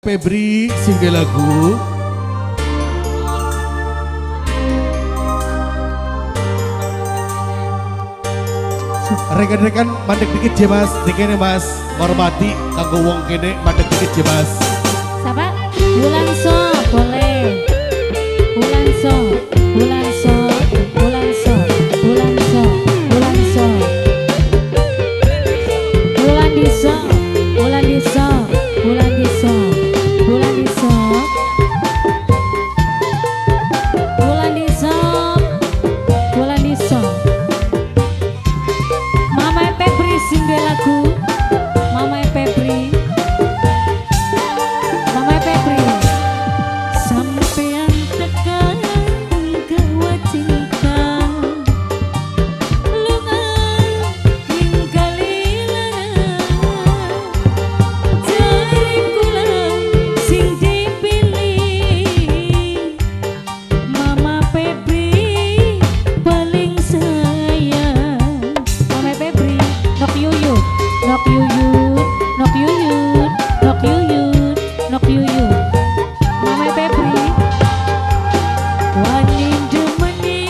Febri singgah lagu rekan-rekan mandek dikit ya mas, dikene mas hormati kanggo wong kene mandek dikit ya mas. Siapa? Bulan so boleh. Bulan so, bulan so, bulan so, bulan so, bulan so. Bulan di so, bulan di so, bulan di so, bulan di so. Bulan di so, bulan di so. Mama Febri singgah lagu. Mama Febri. Mama Febri. Sampean tekan gawa cinta. Lunga ninggali lara. Jari kula sing dipilih. Mama Febri paling sayang. Mama Febri nok yuyut, nok yuyut, nok yuyut, nok yuyut, nok yuyut. Mama Febri wani demeni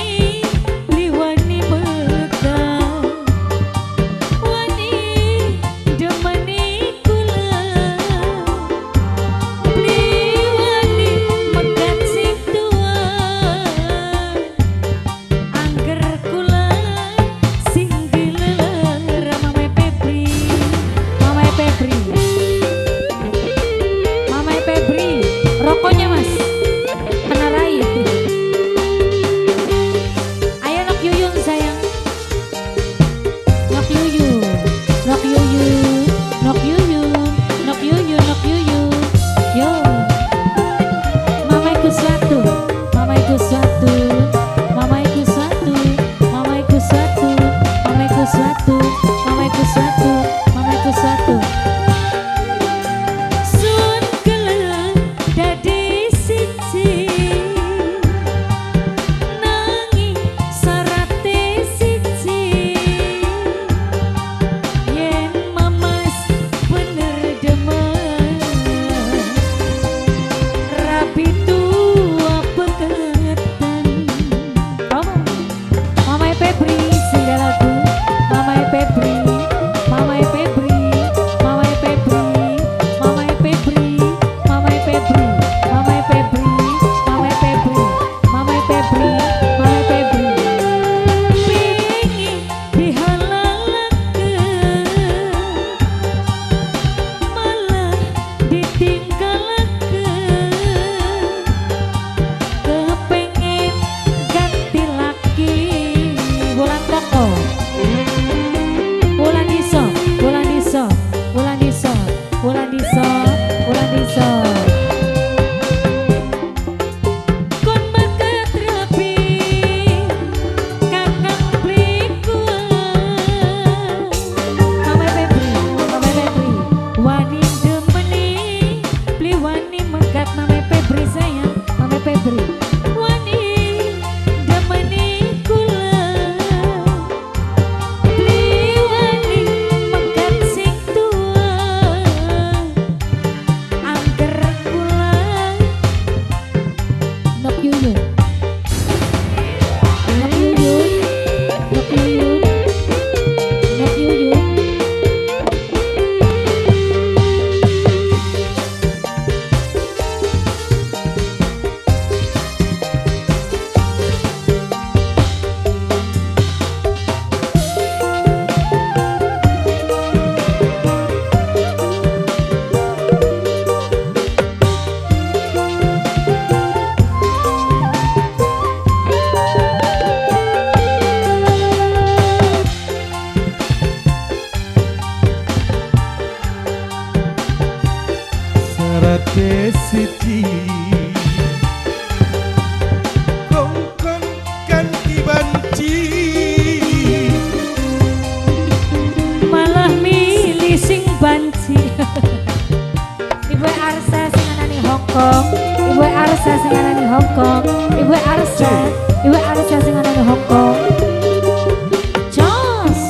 liwani mekah, wani demeni kula liwani mekat sing tua, angger kula sing dileler. Mama Febri, Mama Febri, Mama Febri, rokoknya mas, menarai. Ayo nok yuyun sayang, nok yuyun, nok yuyun, nok yuyun, nok yuyun, nok yuyun. Yo, mama ikut suatu, mama ikut suatu, mama ikut suatu, mama ikut suatu, mama ikut suatu, mama ikut suatu, mama ikut suatu. Sun kelan dadi siji, nanging sarate siji. Yen mamas bener demen, rapi tua peketan. Mama Febri singgah lagu. Mama Febri, Mama Febri, Mama Febri, Mama Febri, Mama Febri, Mama Febri, Mama Febri, Mama Febri, Mama Febri. Pingin dihalalakeun, malah ditinggalakeun. Kepengen ganti laki. Bulan toko, bulan diso, bulan diso, bulan diso, bulan diso, bulan diso. Kon meket rapi, kakang plikuan. Mama Febri, Mama Febri, wani demeni, beli wani mengkat. Mama Febri sayang, Mama Febri, wani demeni kula, beli wani mengkat sing tua, angger kula nok yuyun, nok yuyun, nok yuyun, nok yuyun. sarate siji kongkong ganti banci Malah milih sing banci. Ibu Arsa sing ana ning Hongkong, Ibu Arsa sing ana ning Hongkong, Ibu Arsa, Ibu Arsa sing ana ning Hongkong. Jos,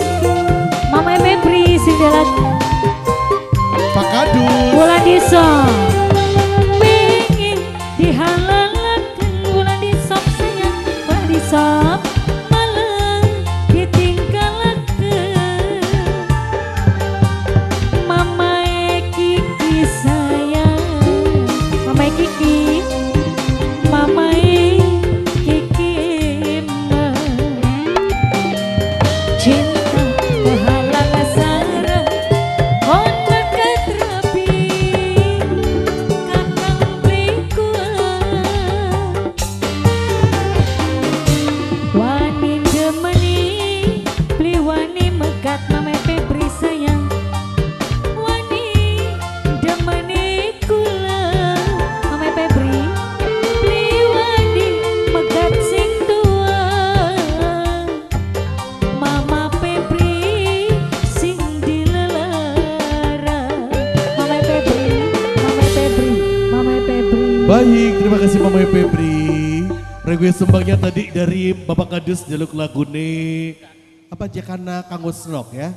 Mama Febri sing lagu. Pak Kadus Bulan diso, Baik, terima kasih Mama Febri. Request sumbangnya tadi dari Bapak Kadus jaluk lagune apa aja karena Kanggo Snok ya.